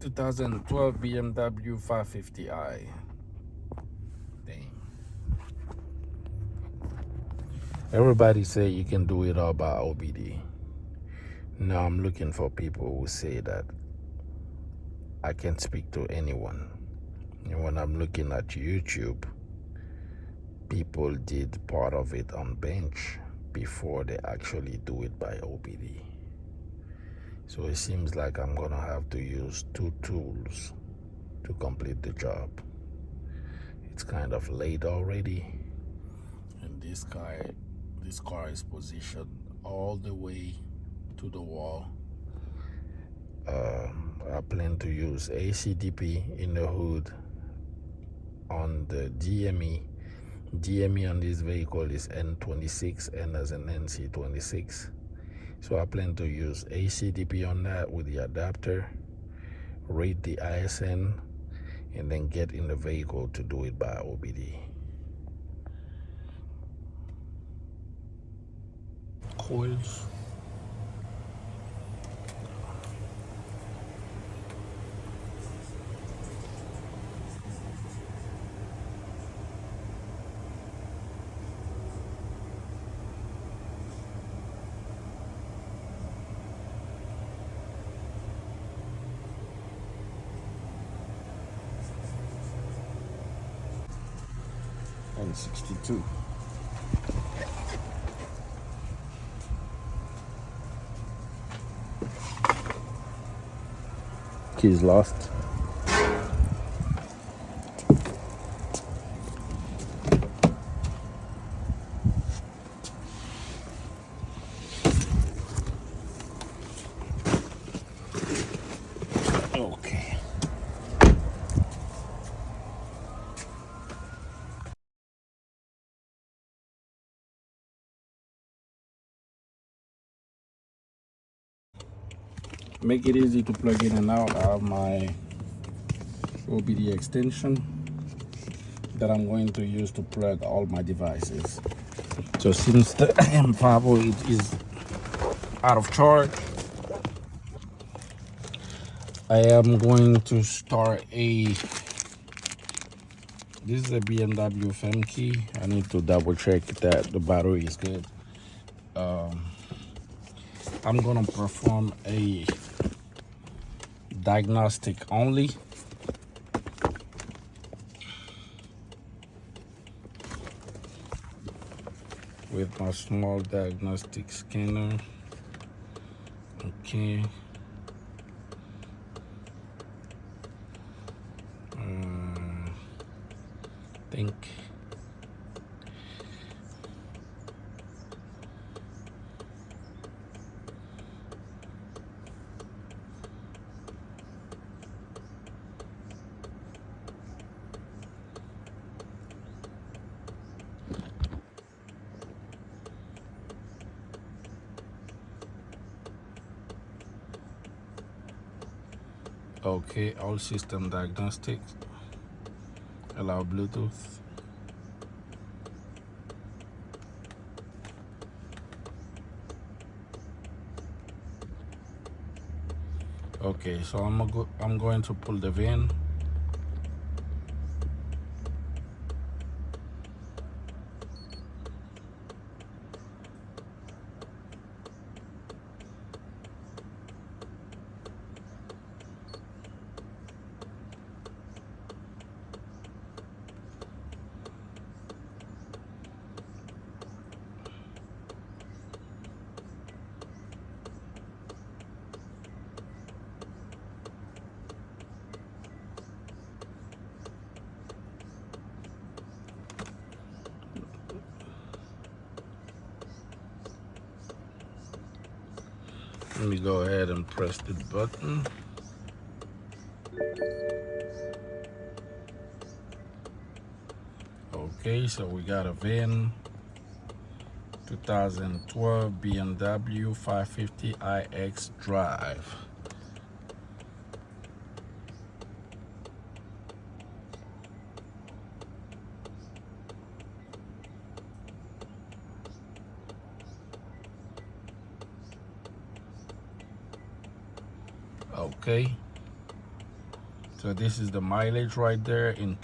2012 BMW 550i. Dang. Everybody say you can do it all by OBD. Now I'm looking for people who say that I can speak to anyone. And when I'm looking at YouTube, people did part of it on bench before they actually do it by OBD. So it seems like I'm gonna have to use two tools to complete the job. It's kind of late already, and this car is positioned all the way to the wall. I plan to use ACDP in the hood on the DME. DME on this vehicle is N26, N as in NC26. So I plan to use ACDP on that with the adapter, read the ISN, and then get in the vehicle to do it by OBD. Coils. And 62. Keys lost. Okay. Make it easy to plug in and out. I have my OBD extension that I'm going to use to plug all my devices. So since the M508 is out of charge, I am going to start this is a BMW FM key. I need to double check that the battery is good. I'm gonna perform a diagnostic only. With my small diagnostic scanner. Okay. Think. Okay, all system diagnostics. Allow Bluetooth. Okay, so I'm going to pull the VIN. Let me go ahead and press the button. Okay, so we got a VIN 2012 BMW 550iX drive. Okay. So this is the mileage right there in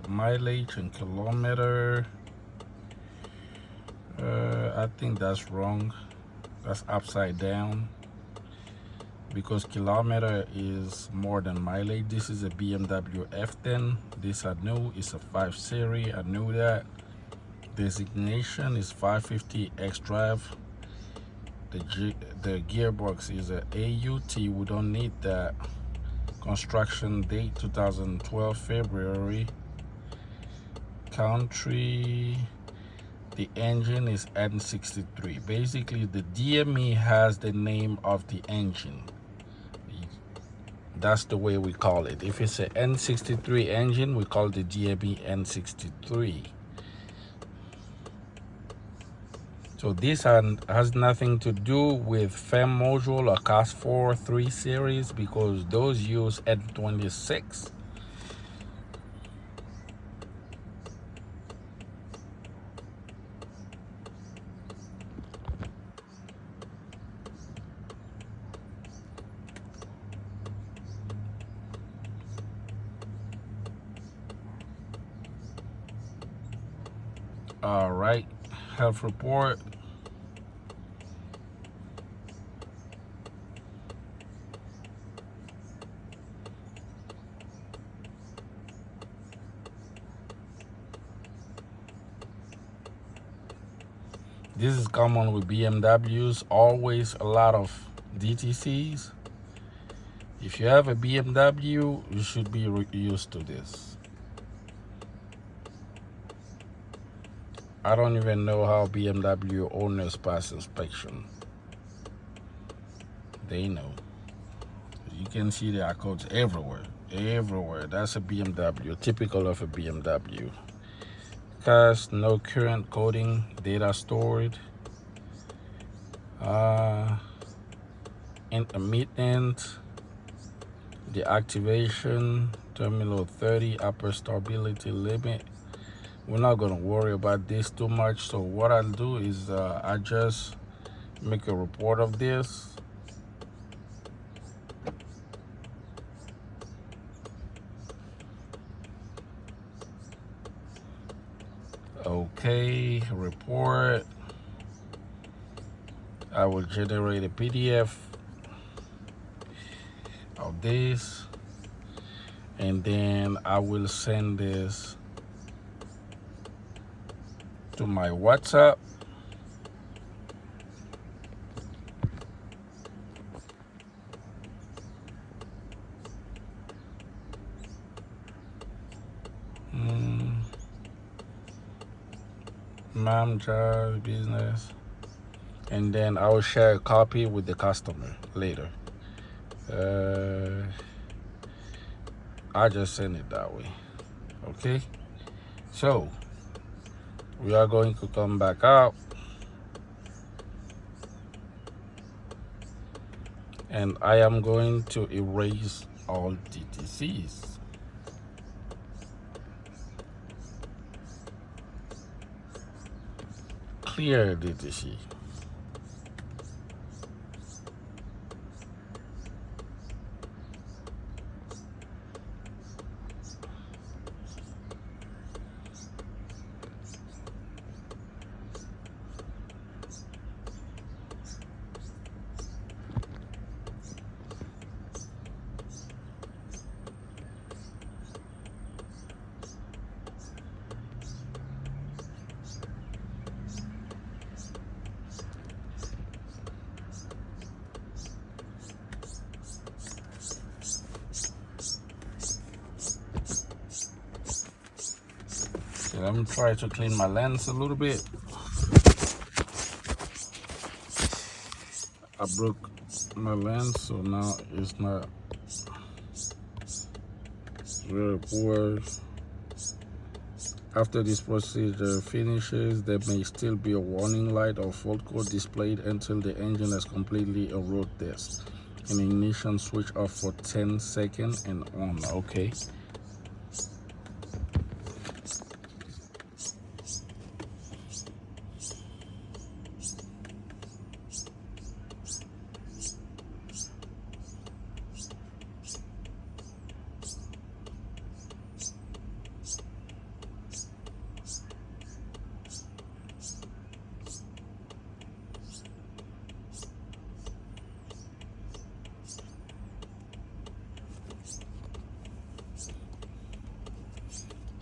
mileage and kilometer. I think that's wrong. That's upside down because kilometer is more than mileage. This is a BMW F10. This I know is a 5 Series. I know that. Designation is 550 X-Drive. The gearbox is a AUT. We don't need that. Construction date 2012 February. Country, the engine is N63. Basically, the DME has the name of the engine. That's the way we call it. If it's an N63 engine, we call the DME N63. So this has nothing to do with FEM module or CAS4 3 series because those use N26. All right, health report. This is common with BMWs, always a lot of DTCs. If you have a BMW, you should be used to this. I don't even know how BMW owners pass inspection. They know. You can see there are codes everywhere. Everywhere. That's a BMW, typical of a BMW. CAS, no current coding, data stored. Intermittent, deactivation, terminal 30, upper stability limit. We're not going to worry about this too much. So what I'll do is I just make a report of this. Okay, report. I will generate a PDF of this, and then I will send this to my WhatsApp. Mom, job, business, and then I will share a copy with the customer later. I just send it that way. Okay, so we are going to come back out, and I am going to erase all DTCs. Clear DTC. Okay, let me try to clean my lens a little bit. I broke my lens, so now it's not very poor. After this procedure finishes, there may still be a warning light or fault code displayed until the engine has completely eroded this. An ignition switch off for 10 seconds and on. Okay.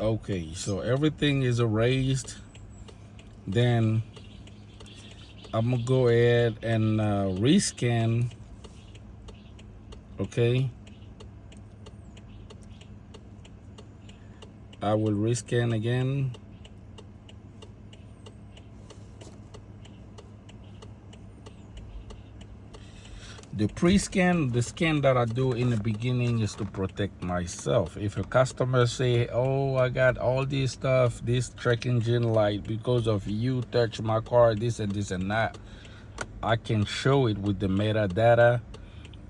Okay, so everything is erased. Then I'm gonna go ahead and rescan. Okay, I will rescan again. The pre-scan, the scan that I do in the beginning is to protect myself. If a customer say, oh, I got all this stuff, this check engine light, because of you touch my car, this and that, I can show it with the metadata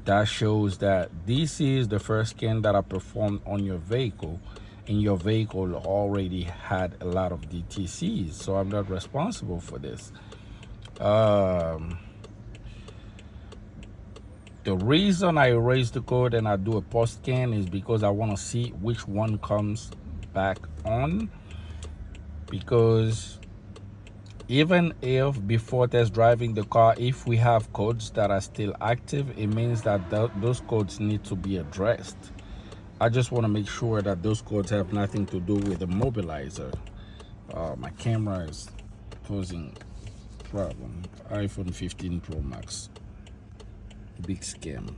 that shows that this is the first scan that I performed on your vehicle, and your vehicle already had a lot of DTCs, so I'm not responsible for this. The reason I erase the code and I do a post scan is because I want to see which one comes back on. Because even if before test driving the car, if we have codes that are still active, it means that those codes need to be addressed. I just want to make sure that those codes have nothing to do with the mobilizer. My camera is causing problem. iPhone 15 Pro Max. Big scam.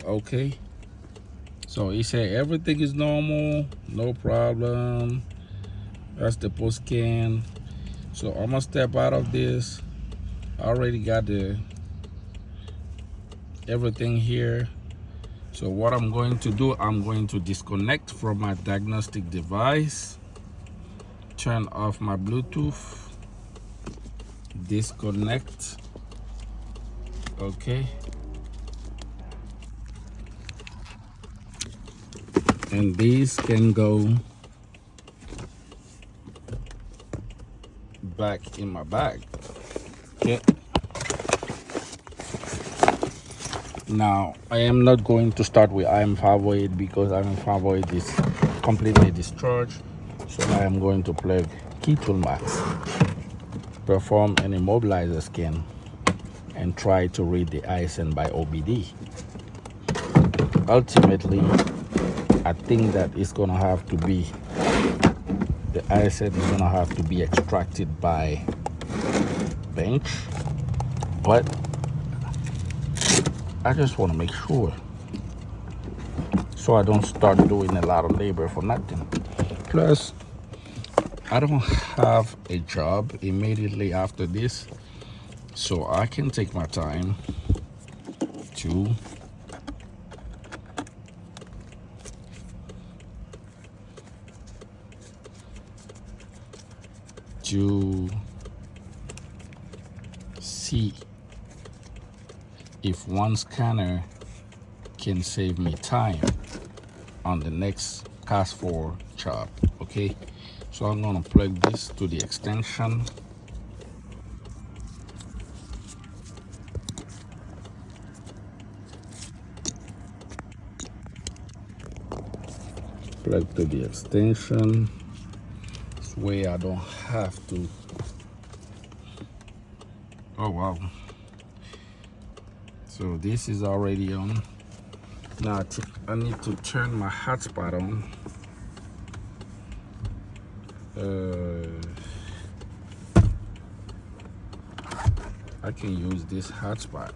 Okay, so he said everything is normal, no problem. That's the post scan. So I'm gonna step out of this. I already got the everything here. So what I'm going to do, I'm going to disconnect from my diagnostic device, turn off my Bluetooth, disconnect. Okay, and these can go back in my bag. Okay, now I am not going to start with IM508 because IM508 is completely discharged. So I am going to plug Key Tool Max, perform an immobilizer scan, and try to read the ISN by OBD. Ultimately, I think that it's gonna have to be, the ISN is gonna have to be extracted by bench, but I just wanna make sure so I don't start doing a lot of labor for nothing. Plus, I don't have a job immediately after this, so I can take my time to see if one scanner can save me time on the next CAS4 job. Okay, so I'm gonna plug this to the extension. Plug to the extension. This way I don't have to. Oh wow. So this is already on. Now I need to turn my hotspot on. I can use this hotspot.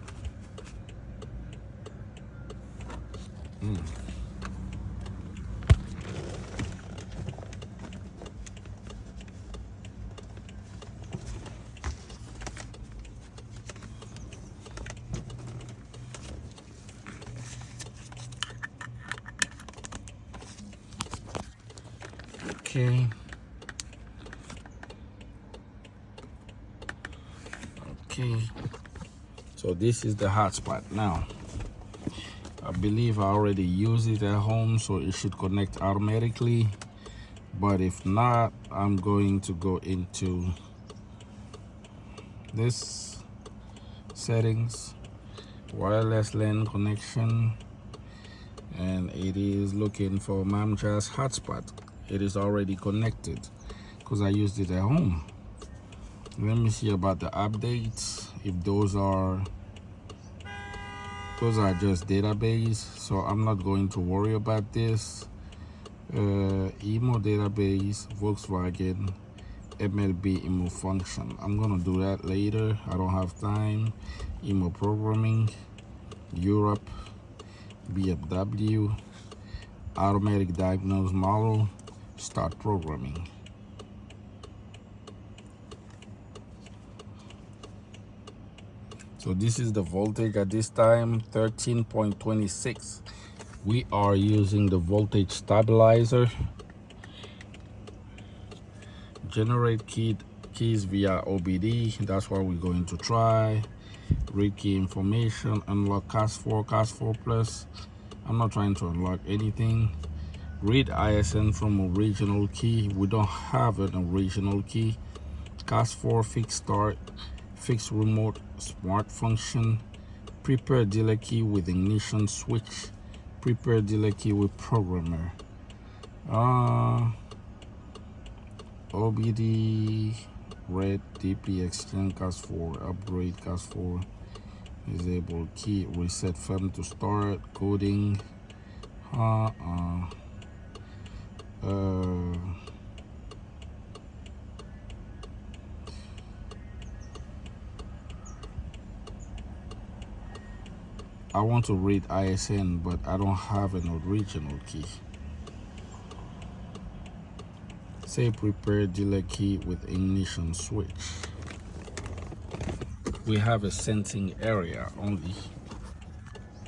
Okay. Okay. So this is the hotspot. Now, I believe I already used it at home, so it should connect automatically. But if not, I'm going to go into this settings, wireless LAN connection, and it is looking for Mamja's hotspot. It is already connected because I used it at home. Let me see about the updates, if those are just database, so I'm not going to worry about this. emo database, Volkswagen, MLB emo function. I'm gonna do that later. I don't have time. Emo programming, Europe, BMW, automatic diagnose model, start programming. So this is the voltage at this time, 13.26. We are using the voltage stabilizer. Generate keys via OBD. That's what we're going to try. Read key information, unlock CAS4, CAS4 plus. I'm not trying to unlock anything. Read ISN from original key. We don't have an original key. CAS4 fixed start, fixed remote smart function. Prepare delay key with ignition switch. Prepare delay key with programmer. OBD read DP exchange CAS4 upgrade CAS4 disable key reset firm to start coding. I want to read ISN, but I don't have an original key. Say prepare delay key with ignition switch. We have a sensing area only,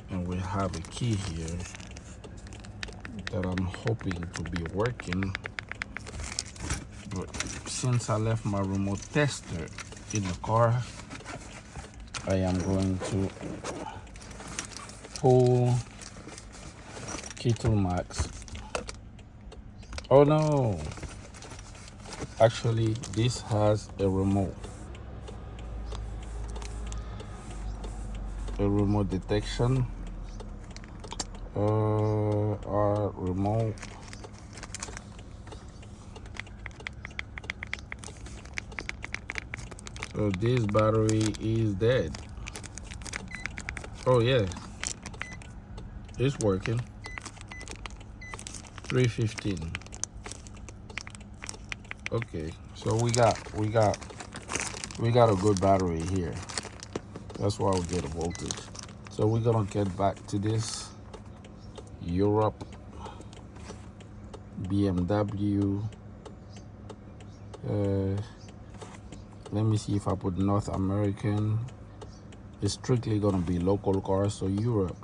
and we have a key here that I'm hoping to be working. But since I left my remote tester in the car, I am going to pull key tool max. Oh no! Actually, this has a remote detection. Our remote. So this battery is dead. Oh yeah, it's working. 315. Okay, so we got a good battery here. That's why we get a voltage. So we're gonna get back to this. Europe, BMW. Let me see if I put North American. It's strictly gonna be local cars. So Europe,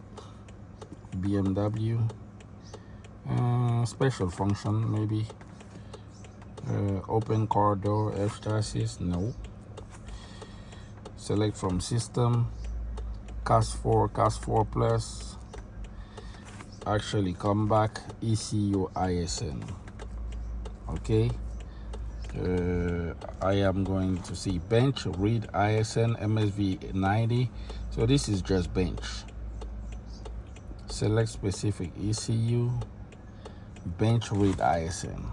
BMW. Special function maybe. Open car door, F chassis, no. Select from system, CAS4 plus. Actually come back, ECU ISN. Okay. I am going to see bench, read ISN, MSV90. So this is just bench. Select specific ECU, bench, read ISN.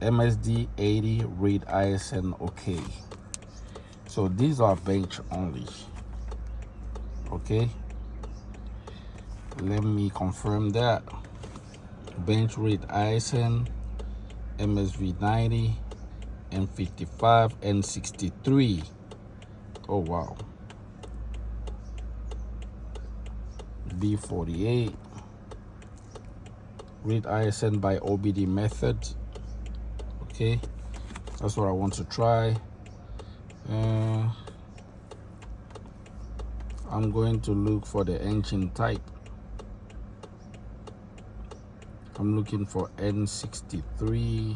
MSD 80, read ISN, okay. So these are bench only. Okay. Let me confirm that. Bench, read ISN, MSV90, M55, and 63. Oh wow. B48. Read ISN by OBD method. Okay, that's what I want to try. I'm going to look for the engine type. I'm looking for N63,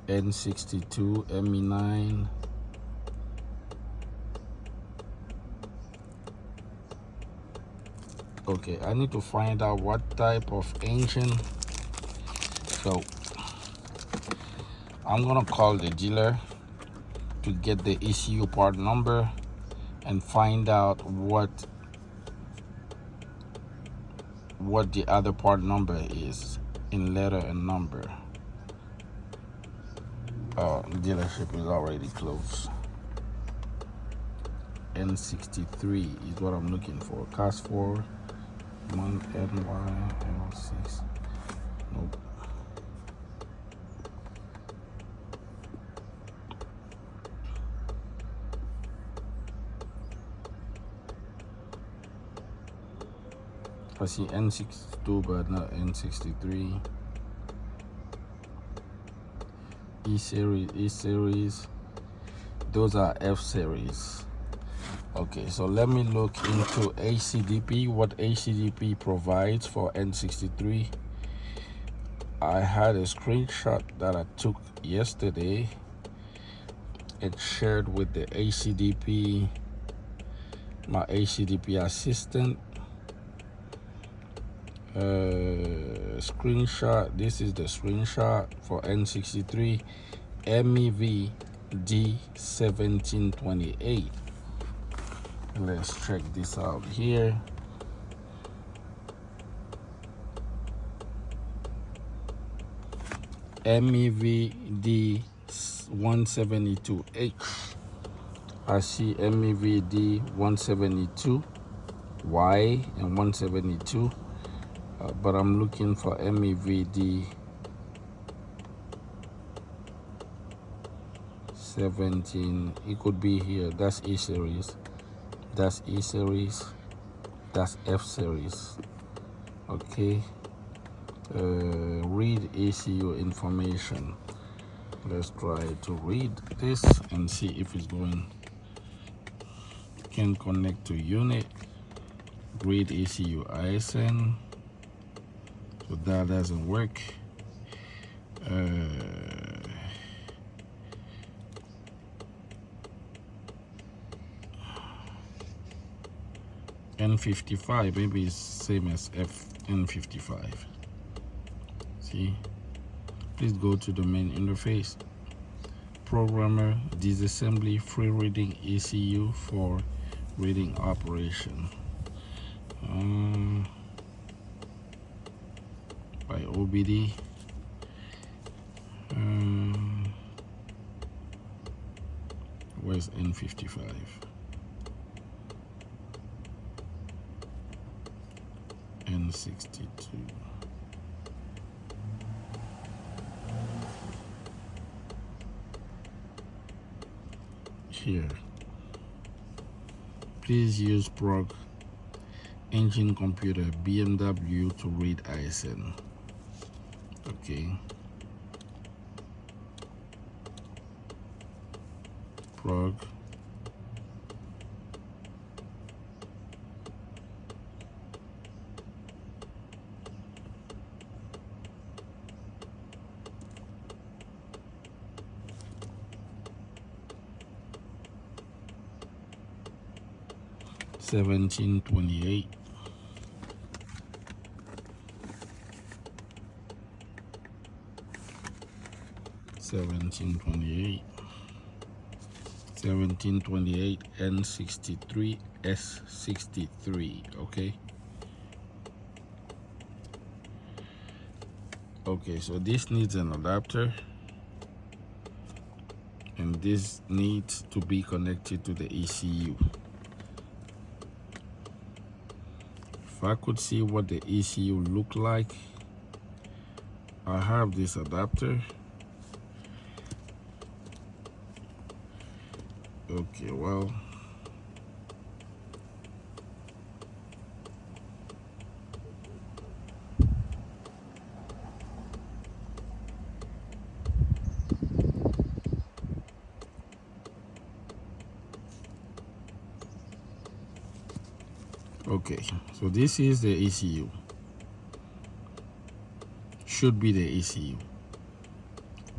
N62, ME9. Okay, I need to find out what type of engine. So I'm gonna call the dealer to get the ECU part number and find out what the other part number is in letter and number. Dealership is already closed. N63 is what I'm looking for. CAS4 NYL6. Nope. I see N62 but not N63. E series, those are F series. Okay, so let me look into ACDP, what ACDP provides for N63. I had a screenshot that I took yesterday and shared with the ACDP, my ACDP assistant. Screenshot, this is the screenshot for N63 MEV D1728. Let's check this out here. MEV D172H. I see MEV D172Y and 172. But I'm looking for MEV D17. It could be here. That's E series. That's E series. That's F series. Okay. Read ECU information. Let's try to read this and see if it's going. Can connect to unit. Read ECU ISN. So that doesn't work. N55, maybe it's same as N55. See, please go to the main interface. Programmer, disassembly, free reading ECU for reading operation. By OBD. Where's N55? N62. Here. Please use prog engine computer BMW to read ISN. Okay. Prog. $17.28. $17.28 N63 S63. Okay, so this needs an adapter, and this needs to be connected to the ECU. If I could see what the ECU look like, I have this adapter. Okay, well, okay, so this is the ECU. Should be the ECU.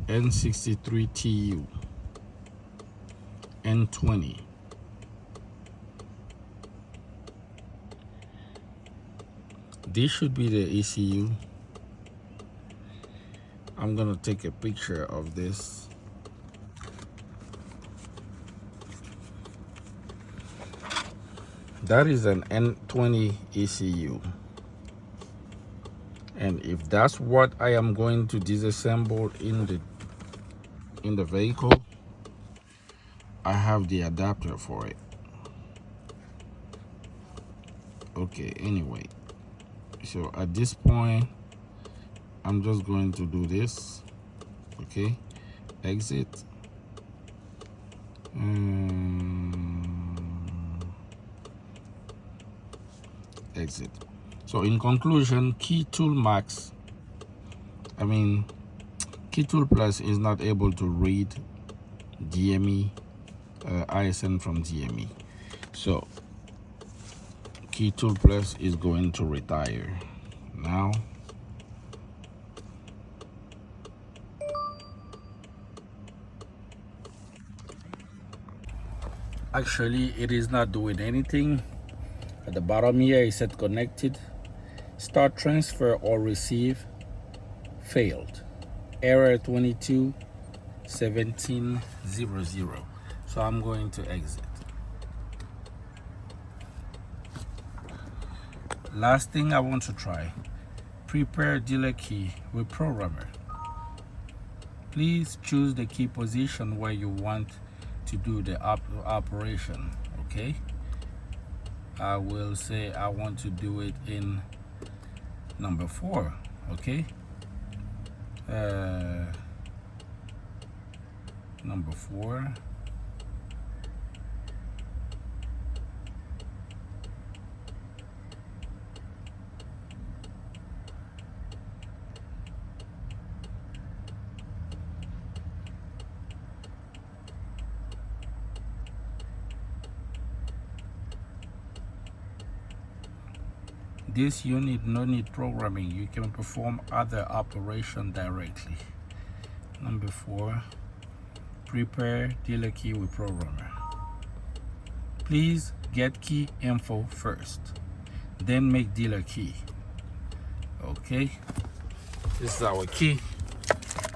N63TU. N20. This should be the ECU. I'm gonna take a picture of this. That is an N20 ECU. And if that's what I am going to disassemble in the vehicle, I have the adapter for it. Okay, anyway, so at this point I'm just going to do this. Okay, exit. Exit. So in conclusion, Key Tool Plus is not able to read DME ISN from DME. So Key Tool Plus is going to retire now. Actually, it is not doing anything. At the bottom here, it said connected. Start transfer or receive failed. Error 221700. So I'm going to exit. Last thing I want to try, prepare dealer key with programmer. Please choose the key position where you want to do the operation. Okay, I will say I want to do it in number 4. Okay, number 4. This unit no need programming. You can perform other operation directly. Number 4, prepare dealer key with programmer. Please get key info first, then make dealer key. Okay, this is our key.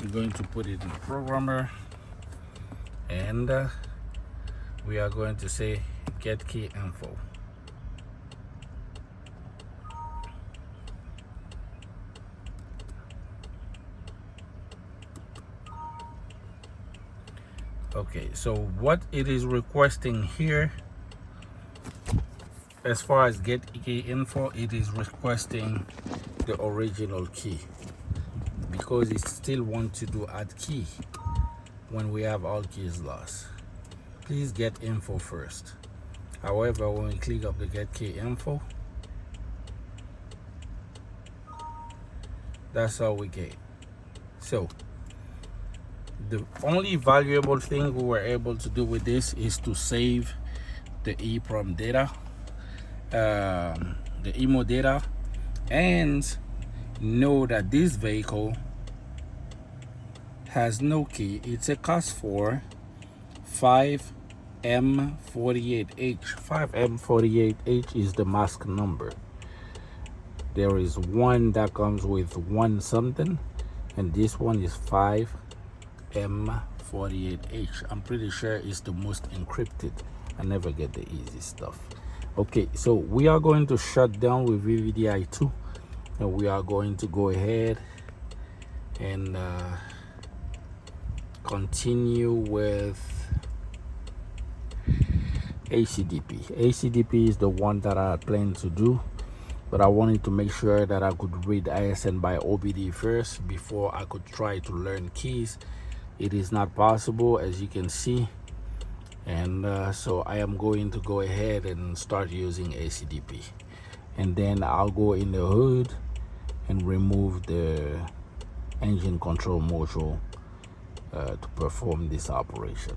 We're going to put it in programmer, and we are going to say get key info. Okay, so what it is requesting here, as far as get key info, it is requesting the original key because it still wants to do add key when we have all keys lost. Please get info first. However, when we click up the get key info, that's all we get. So the only valuable thing we were able to do with this is to save the EEPROM data, the EMO data, and know that this vehicle has no key. It's a CAS4 5M48H. 5M48H is the mask number. There is one that comes with one something, and this one is 5M48H. I'm pretty sure it's the most encrypted. I never get the easy stuff. Okay, so we are going to shut down with VVDI2, and we are going to go ahead and continue with ACDP. ACDP is the one that I plan to do, but I wanted to make sure that I could read ISN by OBD first before I could try to learn keys. It is not possible, as you can see, and so I am going to go ahead and start using ACDP, and then I'll go in the hood and remove the engine control module to perform this operation.